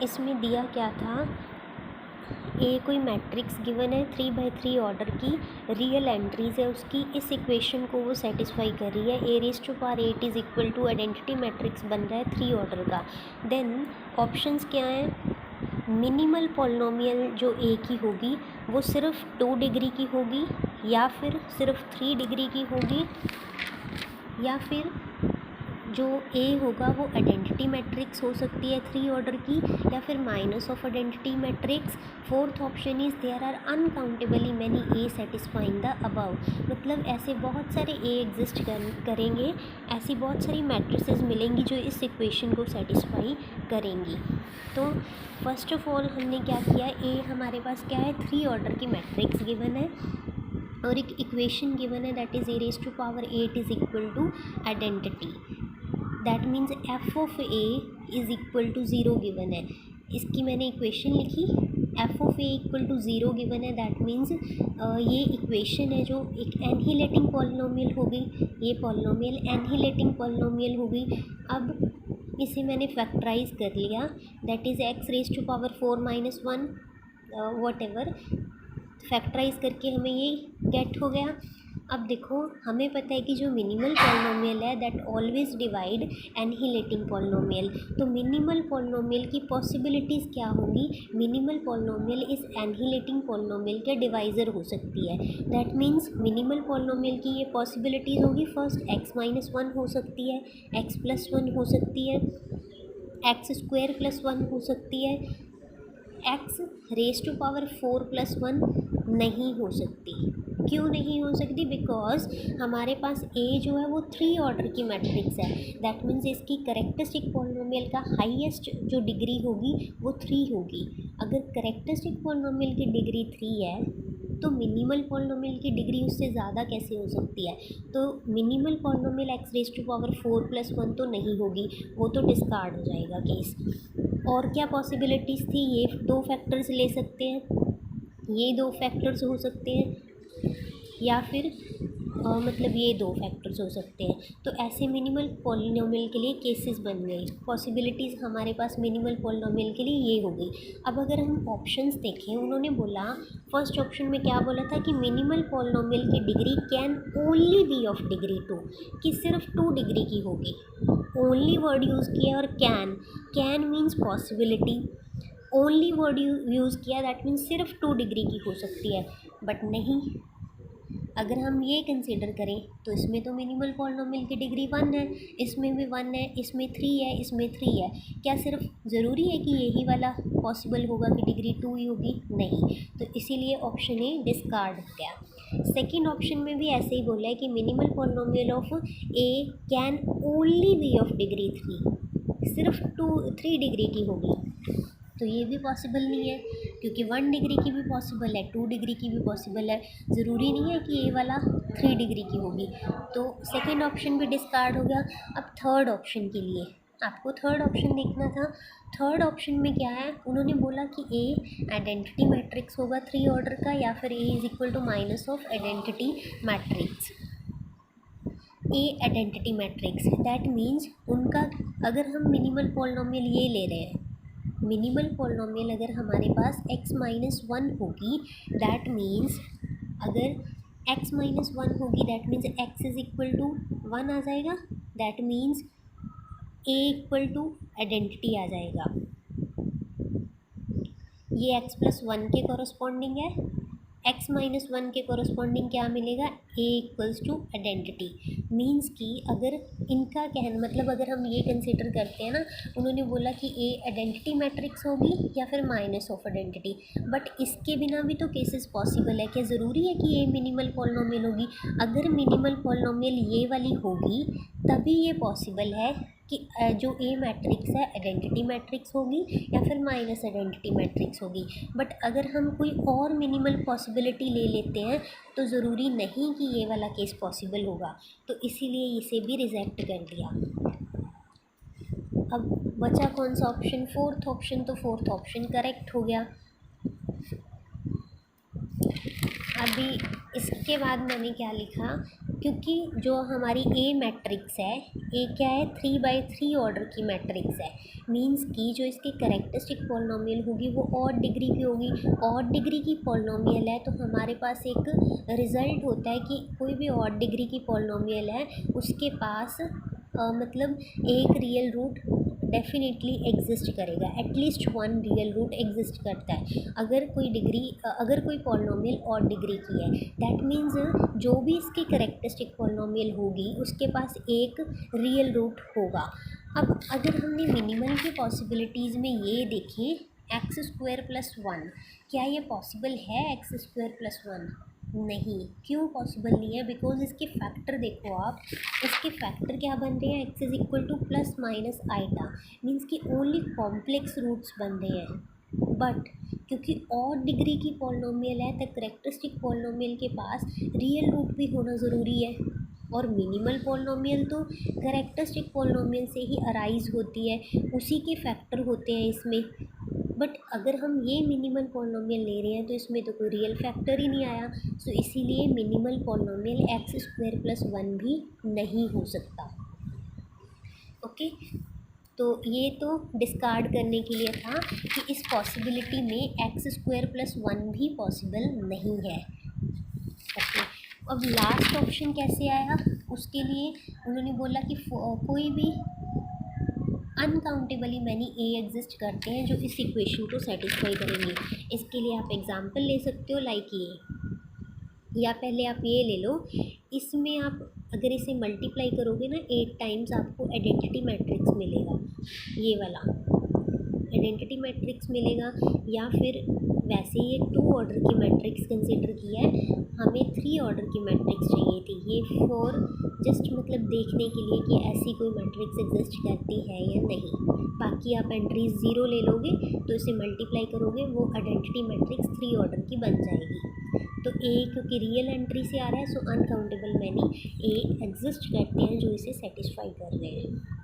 इसमें दिया क्या था, ए कोई मैट्रिक्स गिवन है 3/3 ऑर्डर की, रियल एंट्रीज है उसकी, इस इक्वेशन को वो सेटिस्फाई कर रही है। a⁸ is equal to identity matrix बन रहा है 3 ऑर्डर का। देन ऑप्शंस क्या हैं, मिनिमल पॉलिनोमियल जो ए की होगी वो सिर्फ 2 डिग्री की होगी, या फिर सिर्फ 3 डिग्री की होगी, या फिर जो ए होगा वो आइडेंटिटी मैट्रिक्स हो सकती है 3 ऑर्डर की, या फिर minus of identity matrix. Fourth option is there are uncountably many a satisfying the above. मतलब ऐसे बहुत सारे ए एग्जिस्ट करेंगे, ऐसी बहुत सारी मैट्रिसेस मिलेंगी जो इस इक्वेशन को सेटिस्फाई करेंगी। तो फर्स्ट ऑफ ऑल हमने क्या किया, ए हमारे पास क्या है 3 ऑर्डर की मैट्रिक्स गिवन है और एक इक्वेशन गिवन है that is a⁸ is equal to identity. That means F of A is equal to 0 given है। इसकी मैंने इक्वेशन लिखी, F of A equal to 0 given है। दैट मीन्स ये इक्वेशन है जो एक एनहिलेटिंग पॉलिनोमियल हो गई, ये पॉलिनोमियल एनहिलेटिंग पॉलिनोमियल हो गई। अब इसे मैंने फैक्टराइज कर लिया, that is x⁴ - 1 whatever, factorize करके हमें ये गेट हो गया। अब देखो हमें पता है कि जो मिनिमल पॉलिनोमियल है दैट ऑलवेज डिवाइड एनहिलेटिंग पॉलिनोमियल। तो मिनिमल पॉलिनोमियल की पॉसिबिलिटीज़ क्या होंगी, मिनिमल पॉलिनोमियल इस एनहिलेटिंग पॉलिनोमियल के डिवाइज़र हो सकती है। दैट मीन्स मिनिमल पॉलिनोमियल की ये पॉसिबिलिटीज़ होगी, फर्स्ट x-1 हो सकती है, x+1 हो सकती है, x² + 1 हो सकती है, x⁴ + 1 नहीं हो सकती। क्यों नहीं हो सकती, बिकॉज हमारे पास a जो है वो 3 ऑर्डर की मैट्रिक्स है। दैट मीन्स इसकी करेक्टरिस्टिक पॉलिनोमियल का हाईएस्ट जो डिग्री होगी वो 3 होगी। अगर करेक्टरिस्टिक पॉलिनोमियल की डिग्री 3 है तो मिनिमल पॉलिनोमियल की डिग्री उससे ज़्यादा कैसे हो सकती है। तो मिनिमल पॉलिनोमियल x⁴ + 1 तो नहीं होगी, वो तो डिस्कार्ड हो जाएगा केस। और क्या पॉसिबिलिटीज़ थी, ये 2 फैक्टर्स ले सकते हैं, ये 2 फैक्टर्स हो सकते हैं, या फिर मतलब ये 2 फैक्टर्स हो सकते हैं। तो ऐसे मिनिमल पॉलिनोमियल के लिए केसेस बन गए, पॉसिबिलिटीज़ हमारे पास मिनिमल पॉलिनोमियल के लिए ये हो गई। अब अगर हम ऑप्शंस देखें, उन्होंने बोला फर्स्ट ऑप्शन में क्या बोला था कि मिनिमल पॉलिनोमियल की degree can only be of degree 2, कि सिर्फ 2 डिग्री की होगी। ओनली वर्ड यूज़ किया, और can means possibility, only word use किया, दैट मीन्स सिर्फ 2 डिग्री की हो सकती है। बट नहीं, अगर हम ये कंसीडर करें तो इसमें तो मिनिमल पॉलिनोमियल की डिग्री 1 है, इसमें भी 1 है, इसमें 3 है, इसमें 3 है। क्या सिर्फ ज़रूरी है कि यही वाला पॉसिबल होगा कि डिग्री 2 ही होगी? नहीं। तो इसीलिए ऑप्शन ए डिस्कार्ड हो गया। सेकेंड ऑप्शन में भी ऐसे ही बोला है कि minimal polynomial of A can only be of degree 3, सिर्फ 3 डिग्री की होगी। तो ये भी पॉसिबल नहीं है, क्योंकि 1 डिग्री की भी पॉसिबल है, 2 डिग्री की भी पॉसिबल है, ज़रूरी नहीं है कि ये वाला 3 डिग्री की होगी। तो सेकंड ऑप्शन भी डिस्कार्ड हो गया। अब थर्ड ऑप्शन के लिए आपको थर्ड ऑप्शन देखना था। थर्ड ऑप्शन में क्या है, उन्होंने बोला कि ए आइडेंटिटी मैट्रिक्स होगा 3 ऑर्डर का, या फिर A is equal to minus of identity matrix. A identity matrix that means उनका, अगर हम मिनिमल पॉलिनोमियल ये ले रहे हैं, मिनिमल पॉलिनोमियल अगर हमारे पास x-1 होगी, दैट मीन्स अगर x-1 होगी that means x is equal to 1 आ जाएगा, that means a equal to identity आ जाएगा। ये x+1 के कॉरस्पॉन्डिंग है, x-1 के कॉरस्पॉन्डिंग क्या मिलेगा, a equals to identity. Means कि अगर इनका कहना मतलब अगर हम ये कंसिडर करते हैं ना, उन्होंने बोला कि a आइडेंटिटी मैट्रिक्स होगी या फिर माइनस ऑफ आइडेंटिटी, बट इसके बिना भी तो केसेस पॉसिबल है। क्या ज़रूरी है कि ये मिनिमल पॉलिनोमियल होगी? अगर मिनिमल पॉलिनोमियल ये वाली होगी तभी ये पॉसिबल है कि जो ए मैट्रिक्स है आइडेंटिटी मैट्रिक्स होगी या फिर माइनस आइडेंटिटी मैट्रिक्स होगी। बट अगर हम कोई और मिनिमल पॉसिबिलिटी ले लेते हैं तो ज़रूरी नहीं कि ये वाला केस पॉसिबल होगा, तो इसीलिए इसे भी रिजेक्ट कर दिया। अब बचा कौन सा ऑप्शन, फोर्थ ऑप्शन। तो फोर्थ ऑप्शन करेक्ट हो गया। अभी इसके बाद मैंने क्या लिखा क्योंकि जो हमारी ए मैट्रिक्स है, ए क्या है, 3/3 ऑर्डर की मैट्रिक्स है, मींस कि जो इसकी करेक्टरिस्टिक पॉलिनॉमियल होगी वो ऑड डिग्री की होगी। ऑड डिग्री की पॉलिनॉमियल है तो हमारे पास एक रिज़ल्ट होता है कि कोई भी ऑड डिग्री की पॉलिनॉमियल है उसके पास मतलब एक रियल रूट डेफिनेटली एग्जिस्ट करेगा, at least one real root exist करता है। अगर कोई पॉलिनॉमियल ऑड डिग्री की है, दैट मीन्स जो भी इसकी करेक्टरिस्टिक पॉलिनॉमियल होगी उसके पास एक रियल रूट होगा। अब अगर हमने मिनिमल की पॉसिबिलिटीज़ में ये देखें, x² + 1, क्या ये पॉसिबल है x² + 1? नहीं। क्यों पॉसिबल नहीं है? बिकॉज इसके फैक्टर देखो आप, इसके फैक्टर क्या बन रहे हैं, x = ± i, मीन्स कि ओनली कॉम्प्लेक्स रूट्स बन रहे हैं। बट क्योंकि ऑड डिग्री की पॉलिनॉमियल है तो करेक्टरिस्टिक पॉलिनॉमियल के पास रियल रूट भी होना ज़रूरी है, और मिनिमल पॉलिनॉमियल तो करेक्टरिस्टिक पॉलिनॉमियल से ही अराइज होती है, उसी के फैक्टर होते हैं इसमें। बट अगर हम ये मिनिमल पॉलिनॉमियल ले रहे हैं तो इसमें तो कोई रियल फैक्टर ही नहीं आया, सो इसीलिए मिनिमल पॉलिनॉमियल x² + 1 भी नहीं हो सकता। ओके, तो ये तो डिस्कार्ड करने के लिए था कि इस पॉसिबिलिटी में x² + 1 भी पॉसिबल नहीं है। ओके, अब लास्ट ऑप्शन कैसे आया, उसके लिए उन्होंने बोला कि कोई भी अनकाउंटेबली मैनी ए एग्जिस्ट करते हैं जो इस इक्वेशन को सेटिस्फाई करेंगे। इसके लिए आप एग्जांपल ले सकते हो, लाइक ये, या पहले आप ये ले लो, इसमें आप अगर इसे मल्टीप्लाई करोगे ना 8 टाइम्स, आपको आइडेंटिटी मैट्रिक्स मिलेगा, ये वाला आइडेंटिटी मैट्रिक्स मिलेगा। या फिर वैसे ये 2 ऑर्डर की मैट्रिक्स कंसिडर किया है, हमें 3 ऑर्डर की मैट्रिक्स चाहिए थी, ये फॉर जस्ट मतलब देखने के लिए कि ऐसी कोई मैट्रिक्स एग्जिस्ट करती है या नहीं। बाकी आप एंट्रीज 0 ले लोगे तो इसे मल्टीप्लाई करोगे, वो आइडेंटिटी मैट्रिक्स 3 ऑर्डर की बन जाएगी। तो ए क्योंकि रियल एंट्री से आ रहा है, सो अनकाउंटेबल मैनी ए एग्जिस्ट करते हैं जो इसे सेटिस्फाई कर रहे हैं।